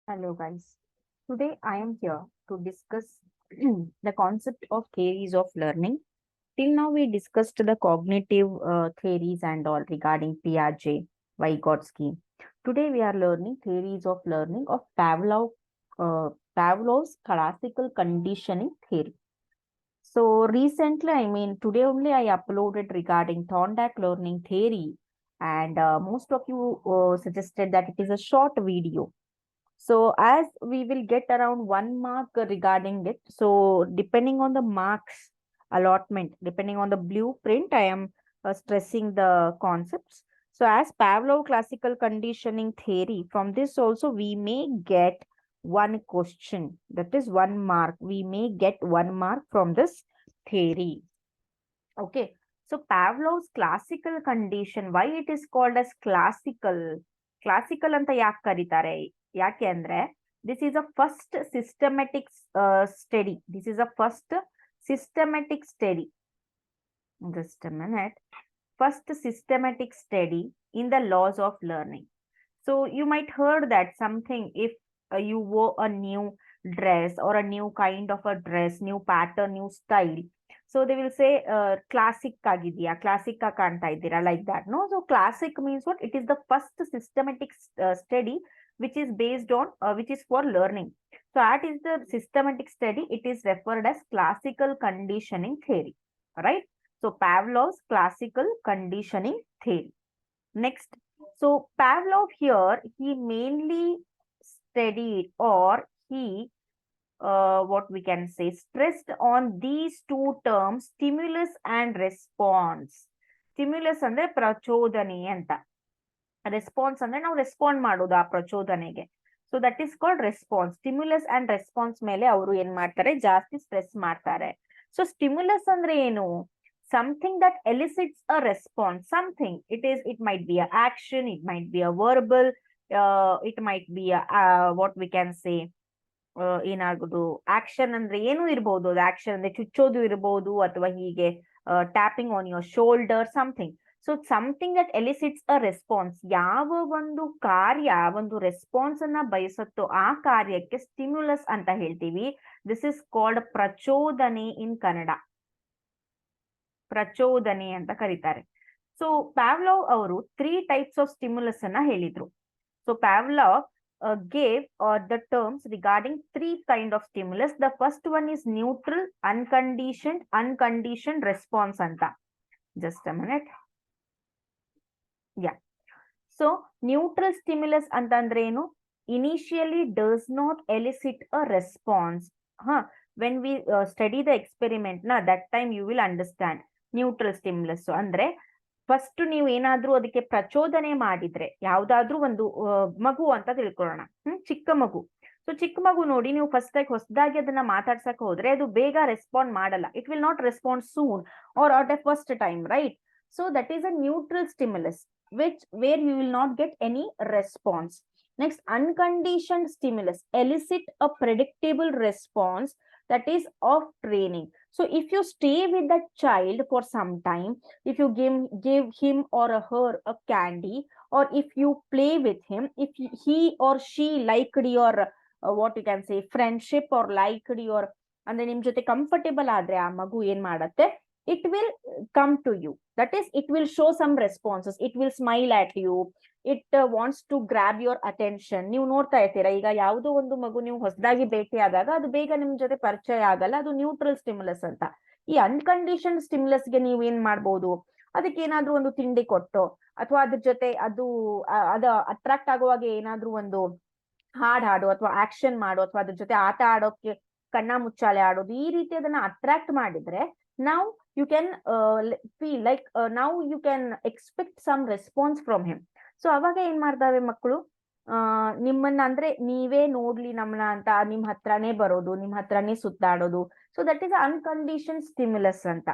Hello, guys. Today I am here to discuss the concept of theories of learning. Till now, we discussed the cognitive theories and all regarding Piaget, Vygotsky. Today, we are learning theories of learning of uh, Pavlov's classical conditioning theory. So, recently, today only I uploaded regarding Thorndike learning theory, and most of you suggested that it is a short video, so as we will get around 1 mark regarding it. So depending on the marks allotment, depending on the blueprint, I am stressing the concepts. So as Pavlov classical conditioning theory, from this also we may get one question. That is 1 mark. We may get 1 mark from this theory. Okay. So Pavlov's classical condition, why it is called as classical? Classical ಅಂತ ಯಾಕೆ ಕರೀತಾರೆ? ಯಾಕೆ ಅಂದ್ರೆ this is a first systematic study. This is a first systematic study. Just a minute. First systematic study in the laws of learning. So you might heard that something if you wore a new dress or a new kind of a dress, new pattern, new style. So they will say classic ಆಗಿದೆಯಾ, classic ಕಾಣ್ತಾ ಇದ್ದೀರಾ, like that. No, so classic means what? It is the first systematic study which is based on which is for learning. So that is the systematic study. It is referred as classical conditioning theory, right? So Pavlov's classical conditioning theory. Next, so Pavlov here, he mainly studied, or he, what we can say, stressed on these two terms, stimulus and response. Stimulus ಅಂದ್ರೆ ಪ್ರಚೋದನೆ ಅಂತ, response ಅಂದ್ರೆ ನಾವು respond ಮಾಡೋದು ಆ ಪ್ರಚೋದನೆಗೆ. So that is called response. Stimulus and response ಮೇಲೆ ಅವರು ಏನ್ ಮಾಡ್ತಾರೆ, ಜಾಸ್ತಿ ಸ್ಟ್ರೆಸ್ ಮಾಡ್ತಾರೆ. ಸೊ ಸ್ಟಿಮ್ಯುಲಸ್ ಅಂದ್ರೆ ಏನು? Something that elicits a response. Something, it might be a action, it might be a verbal, it might be a what we can say, ಏನಾಗುದು action ಅಂದ್ರೆ ಏನು ಇರಬಹುದು. ಅದು ಆಕ್ಷನ್ ಅಂದ್ರೆ ಚುಚ್ಚೋದು ಇರಬಹುದು, ಅಥವಾ ಹೀಗೆ tapping on your shoulder, something. So something that elicits a response. ಯಾವ ಒಂದು ಕಾರ್ಯ ಒಂದು ರೆಸ್ಪಾನ್ಸ್ ಅನ್ನ ಬಯಸುತ್ತೋ ಆ ಕಾರ್ಯಕ್ಕೆ ಸ್ಟಿಮ್ಯುಲಸ್ ಅಂತ ಹೇಳ್ತೀವಿ. ದಿಸ್ ಇಸ್ ಕಾಲ್ಡ್ ಪ್ರಚೋದನೆ ಇನ್ ಕನ್ನಡ. ಪ್ರಚೋದನೆ ಅಂತ ಕರೀತಾರೆ. ಸೊ ಪ್ಯಾವ್ಲವ್ ಅವರು 3 ಟೈಪ್ಸ್ ಆಫ್ ಸ್ಟಿಮ್ಯುಲಸ್ ಅನ್ನ ಹೇಳಿದ್ರು. So Pavlov gave the terms regarding 3 kind of stimulus. The first one is neutral, unconditioned response anta. Just a minute. Yeah. So neutral stimulus ಅಂತಂದ್ರೆ ಏನು? Initially does not elicit a response. When we study the experiment, that time you will understand neutral stimulus. So ಅಂದ್ರೆ first ನೀವು ಏನಾದ್ರೂ ಅದಕ್ಕೆ ಪ್ರಚೋದನೆ ಮಾಡಿದ್ರೆ, ಯಾವ್ದಾದ್ರೂ ಒಂದು ಮಗು ಅಂತ ತಿಳ್ಕೊಳ್ಳೋಣ, ಚಿಕ್ಕ ಮಗು. ಸೊ ಚಿಕ್ಕ ಮಗು ನೋಡಿ, ನೀವು ಫಸ್ಟ್ ಆಗಿ ಹೊಸದಾಗಿ ಅದನ್ನ ಮಾತಾಡ್ಸಕ್ ಹೋದ್ರೆ ಅದು ಬೇಗ ರೆಸ್ಪಾಂಡ್ ಮಾಡಲ್ಲ. It will not respond soon or at a first time, right? So that is a neutral stimulus where you will not get any response. Next, unconditioned stimulus elicit a predictable response, that is of training. So if you stay with that child for some time, if you give him or her a candy, or if you play with him, if he or she liked your what you can say friendship, or liked your, ಅಂದ್ರೆ ನಿಮ್ ಜೊತೆ comfortable ಆದ್ರೆ ಆ ಮಗು ಏನ್ ಮಾಡತ್ತೆ, it will come to you. That is, it will show some responses. It will smile at you. It wants to grab your attention. ನೀವು ನೋಡ್ತಾ ಇರ್ತೀರಾ, ಈಗ ಯಾವುದೋ ಒಂದು ಮಗು ನೀವು ಹೊಸದಾಗಿ ಭೇಟಿ ಆದಾಗ ಅದು ಬೇಗ ನಿಮ್ ಜೊತೆ ಪರಿಚಯ ಆಗಲ್ಲ. ಅದು ನ್ಯೂಟ್ರಲ್ ಸ್ಟಿಮ್ಯುಲಸ್ ಅಂತ. ಈ ಅನ್ಕಂಡೀಷನ್ ಸ್ಟಿಮ್ಯುಲಸ್ಗೆ ನೀವು ಏನ್ ಮಾಡ್ಬೋದು, ಅದಕ್ಕೆ ಏನಾದ್ರೂ ಒಂದು ತಿಂಡಿ ಕೊಟ್ಟು, ಅಥವಾ ಅದ್ರ ಜೊತೆ ಅದು ಅಟ್ರಾಕ್ಟ್ ಆಗುವಾಗ ಏನಾದ್ರೂ ಒಂದು ಹಾಡು, ಅಥವಾ ಆಕ್ಷನ್ ಮಾಡು, ಅಥವಾ ಅದ್ರ ಜೊತೆ ಆಟ ಆಡೋಕೆ ಕಣ್ಣ ಮುಚ್ಚಾಲೆ ಆಡೋದು, ಈ ರೀತಿ ಅದನ್ನ ಅಟ್ರಾಕ್ಟ್ ಮಾಡಿದ್ರೆ ನಾವು you can feel like now you can expect some response from him. So ಅವಾಗ ಏನ್ ಮಾಡ್ತಾವೆ ಮಕ್ಕಳು, ನಿಮ್ಮನ್ನ ಅಂದ್ರೆ ನೀವೇ ನೋಡ್ಲಿ ನಮ್ಮನ್ನ ಅಂತ ನಿಮ್ ಹತ್ರನೇ ಬರೋದು, ನಿಮ್ ಹತ್ರನೇ ಸುತ್ತಾಡೋದು. So that is uncondition stimulus ಅಂತ.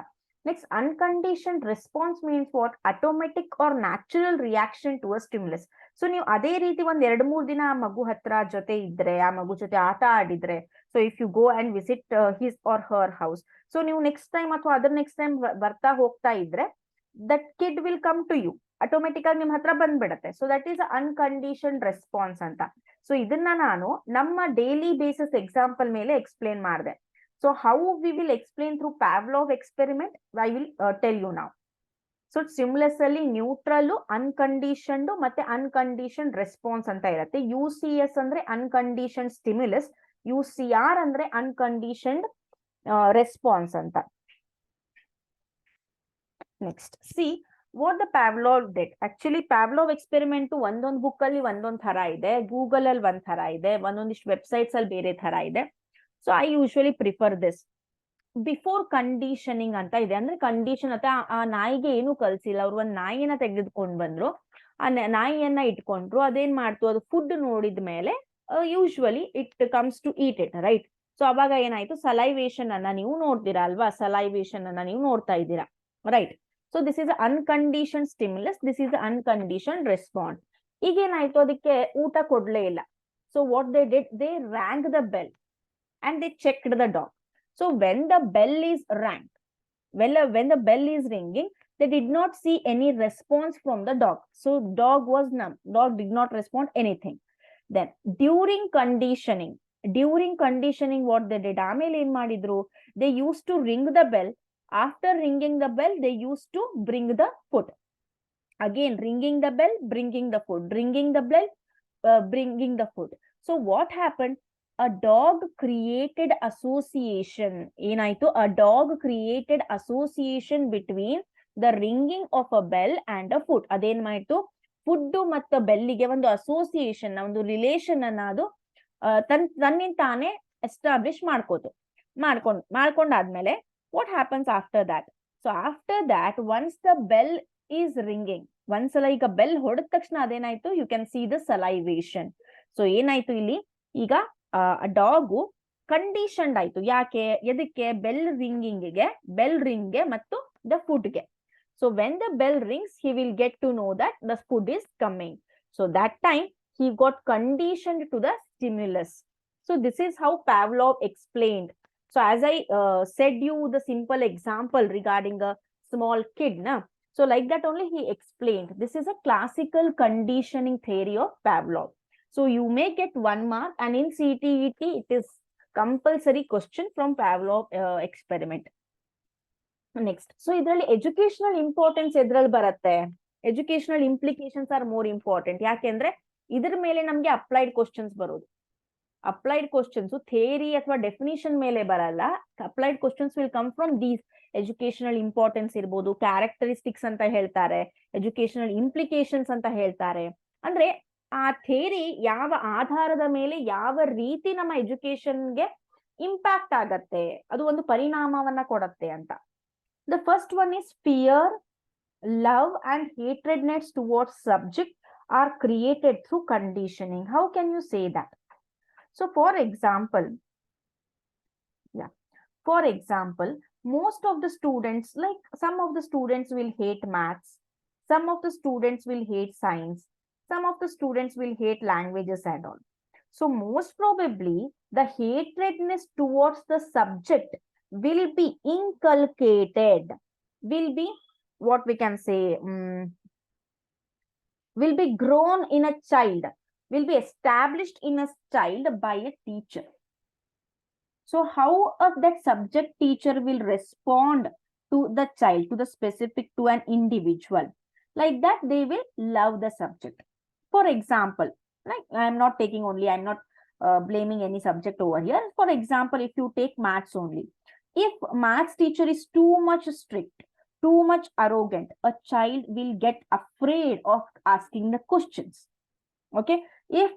Next, uncondition response means what? Automatic or natural reaction to a stimulus. So ನೀವು ಅದೇ ರೀತಿ ಒಂದ್ 2-3 ದಿನ ಆ ಮಗು ಹತ್ರ ಜೊತೆ ಇದ್ರೆ, ಆ ಮಗು ಜೊತೆ ಆಟ ಆಡಿದ್ರೆ, so if you go and visit his or her house, so ನೀವು ನೆಕ್ಸ್ಟ್ ಟೈಮ್ ಅಥವಾ ಅದರ್ ನೆಕ್ಸ್ಟ್ ಟೈಮ್ ಬರ್ತಾ ಹೋಗ್ತಾ ಇದ್ರೆ, that kid will come to you. Automatic ಆಗಿ ನಿಮ್ ಹತ್ರ ಬಂದ್ಬಿಡತ್ತೆ. So that is uncondition response ಅಂತ. ಸೊ ಇದನ್ನ ನಾನು ನಮ್ಮ ಡೈಲಿ ಬೇಸಿಸ್ ಎಕ್ಸಾಂಪಲ್ ಮೇಲೆ ಎಕ್ಸ್ಪ್ಲೇನ್ ಮಾಡಿದೆ. So how we will explain through Pavlov experiment I will tell you now. So stimulus ಅಲ್ಲಿ ನ್ಯೂಟ್ರಲ್, ಅನ್ಕಂಡೀಷನ್ಡ್ ಮತ್ತೆ ಅನ್ಕಂಡೀಷನ್ ರೆಸ್ಪಾನ್ಸ್ ಅಂತ ಇರುತ್ತೆ. UCS ಅಂದ್ರೆ ಅನ್ಕಂಡೀಷನ್ ಸ್ಟಿಮ್ಯುಲಸ್, UCR ಅಂದ್ರೆ ಅನ್ಕಂಡೀಷನ್ಡ್ ರೆಸ್ಪಾನ್ಸ್ ಅಂತ. Next see what the Pavlov did. Actually Pavlov experiment ಒಂದೊಂದು book ಅಲ್ಲಿ ಒಂದೊಂದ್ ತರ ಇದೆ, ಗೂಗಲ್ ಅಲ್ಲಿ ಒಂದ್ ತರ ಇದೆ, ಒಂದೊಂದಿಷ್ಟು ವೆಬ್ಸೈಟ್ಸ್ ಅಲ್ಲಿ ಬೇರೆ ತರ ಇದೆ. So I usually prefer this. Before conditioning ಅಂತ ಇದೆ. ಅಂದ್ರೆ ಕಂಡೀಷನ್ ಅಂತ ಆ ನಾಯಿಗೆ ಏನು ಕಲ್ಸಿಲ್ಲ, ಅವ್ರು ಒಂದ್ ನಾಯಿನ ತೆಗೆದುಕೊಂಡ್ ಬಂದ್ರು, ಆ ನಾಯಿಯನ್ನ ಇಟ್ಕೊಂಡ್ರು, ಅದೇನ್ ಮಾಡ್ತು, ಅದು ಫುಡ್ ನೋಡಿದ ಮೇಲೆ usually it comes to eat it, right. So ಅವಾಗ ಏನಾಯ್ತು, ಸಲೈವೇಶನ್ ಅನ್ನ ನೀವು ನೋಡ್ತೀರಾ ಅಲ್ವಾ, ಸಲೈವೇಶನ್ ಅನ್ನ ನೀವು ನೋಡ್ತಾ ಇದ್ದೀರಾ, right. So this is uncondition stimulus, this is uncondition response. ಈಗೇನಾಯ್ತು, ಅದಕ್ಕೆ ಊಟ ಕೊಡ್ಲೇ ಇಲ್ಲ. So what they did, they rang the bell and they checked the dog. So when the bell is rang, when the bell is ringing, they did not see any response from the dog. So dog was numb, dog did not respond anything. Then during conditioning what they did, ಆಮೇಲೆ ಏನ್ ಮಾಡಿದ್ರು, they used to ring the bell. After ringing the bell, they used to bring the food. Again ringing the bell, bringing the food, ringing the bell, bringing the food. So what happened, a dog created association. ಏನಾಯ್ತು, a dog created association between the ringing of a bell and a food. ಅದೇನ್ ಮಾಡ್ತು, food ಮತ್ತು ಬೆಲ್ಲಿಗೆ ಒಂದು association, ಒಂದು relation ಅನ್ನ ಅದು ತನ್ನಿಂದ ತಾನೇ establish ಮಾಡ್ಕೊಂಡಾದ್ಮೇಲೆ what happens after that? So after that, once the bell is ringing, ಒಂದ್ಸಲ ಈಗ ಬೆಲ್ ಹೊಡೆದ ತಕ್ಷಣ ಅದೇನಾಯ್ತು, you can see the salivation. So ಏನಾಯ್ತು ಇಲ್ಲಿ, ಈಗ ಡಾಗು ಕಂಡೀಷನ್ಡ್ ಆಯ್ತು. ಯಾಕೆ, ಎದಕ್ಕೆ, ಬೆಲ್ ರಿಂಗ್ಗೆ ಮತ್ತು ದ ಫುಡ್ಗೆ. So when the bell rings, he will get to know that the food is coming. So that time he got conditioned to the stimulus. So this is how Pavlov explained. So as I said you the simple example regarding a small kid, na? So like that only he explained. This is a classical conditioning theory of Pavlov. So you may get 1 mark, and in CTET it is compulsory question from Pavlov experiment. Next, so idralli educational importance edral baratte, educational implications are more important. Yakendre idr mele namge applied questions barodu. Applied questions theory athwa definition mele baralla. Applied questions will come from these. Educational importance irbodu, characteristics anta ಹೇಳ್ತಾರೆ, educational implications ಅಂತ ಹೇಳ್ತಾರೆ. ಅಂದ್ರೆ ಆ theory ಯಾವ ಆಧಾರದ ಮೇಲೆ ಯಾವ ರೀತಿ ನಮ್ಮ ಎಜುಕೇಶನ್ಗೆ ಇಂಪ್ಯಾಕ್ಟ್ ಆಗತ್ತೆ, ಅದು ಒಂದು ಪರಿಣಾಮವನ್ನ ಕೊಡತ್ತೆ ಅಂತ. The first one is fear, love and hatredness towards subject are created through conditioning. How can you say that? So for example, most of the students, like some of the students will hate maths, some of the students will hate science, some of the students will hate languages and all. So most probably the hatredness towards the subject will be inculcated, will be what we can say, will be grown in a child, will be established in a child by a teacher. So how that subject teacher will respond to the child, to the specific, to an individual, like that they will love the subject. For example, like I'm not blaming any subject over here. For example, if you take maths only, if maths teacher is too much strict, too much arrogant, a child will get afraid of asking the questions. Okay, if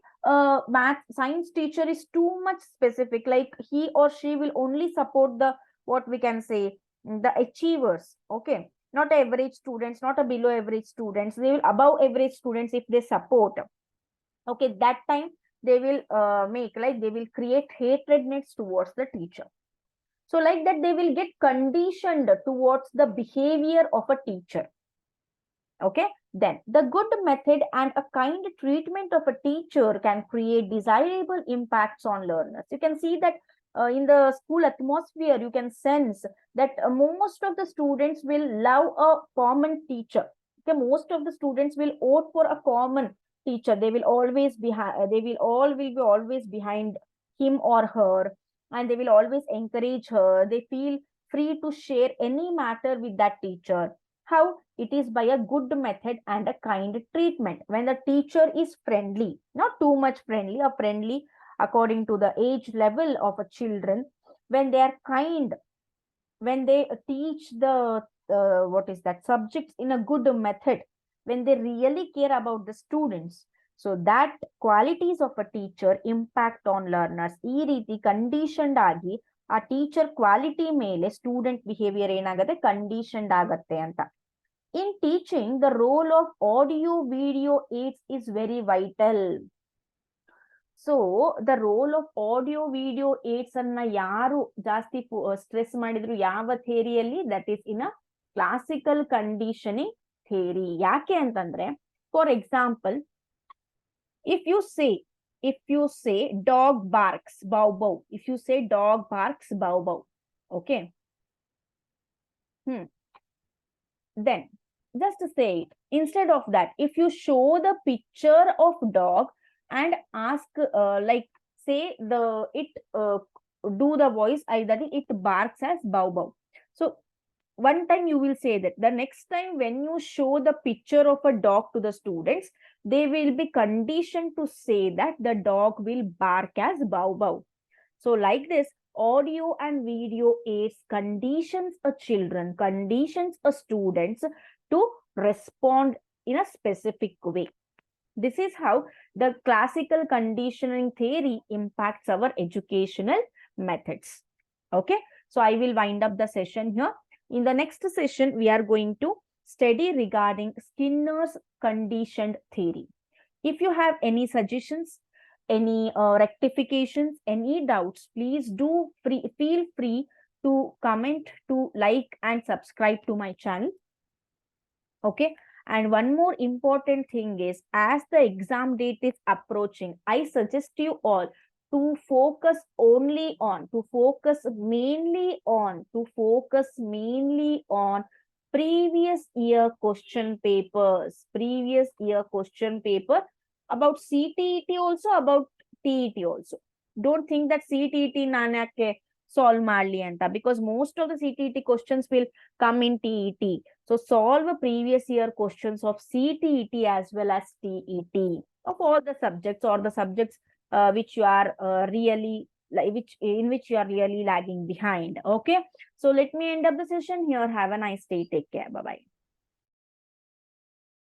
math science teacher is too much specific, like he or she will only support the, what we can say, the achievers, okay, not average students, not a below average students, they will above average students if they support, okay, that time they will they will create hatredness towards the teacher. So like that they will get conditioned towards the behavior of a teacher. Okay, then the good method and a kind treatment of a teacher can create desirable impacts on learners. You can see that in the school atmosphere, you can sense that most of the students will love a common teacher. Okay, most of the students will vote for a common teacher. They will always be always behind him or her, and they will always encourage her. They feel free to share any matter with that teacher. How? It is by a good method and a kind treatment. When the teacher is friendly, not too much friendly, or friendly according to the age level of a children, when they are kind, when they teach the what is that subjects in a good method, when they really care about the students, so that qualities of a teacher impact on learners. ಈ ರೀತಿ conditioned ಆಗಿ ಆ teacher quality ಮೇಲೆ student behaviour ಏನಾಗುತ್ತೆ, conditioned ಆಗತ್ತೆ ಅಂತ. In teaching, the role of audio video aids is very vital. So the role of audio video aids ಅನ್ನ ಯಾರು ಜಾಸ್ತಿ ಸ್ಟ್ರೆಸ್ ಮಾಡಿದ್ರು ಯಾವ ಥಿಯರಿಯಲ್ಲಿ? That is in a classical conditioning theory. ಯಾಕೆ ಅಂತಂದ್ರೆ, for example, if you say dog barks bow bow, if you say dog barks bow bow, okay, then just say it. Instead of that, if you show the picture of dog and ask like say it do the voice that it barks as bow bow. So one time you will say that. The next time when you show the picture of a dog to the students, they will be conditioned to say that the dog will bark as bow bow. So like this, audio and video aids conditions a children, conditions a students to respond in a specific way. This is how the classical conditioning theory impacts our educational methods. Okay, so I will wind up the session here. In the next session, we are going to study regarding Skinner's conditioned theory. If you have any suggestions, any rectifications, any doubts, please feel free to comment, to like and subscribe to my channel. Okay, and one more important thing is, as the exam date is approaching, I suggest you all to focus mainly on previous year question papers, about CTET also, about TET also. Don't think that CTET nanake solve ಮಾಡ್ಲಿ ಅಂತ, because most of the CTET questions will come in TET. So solve previous year questions of CTET as well as TET of all the subjects, or the subjects which you are really in which you are really lagging behind. Okay, so let me end up the session here. Have a nice day. Take care. Bye bye.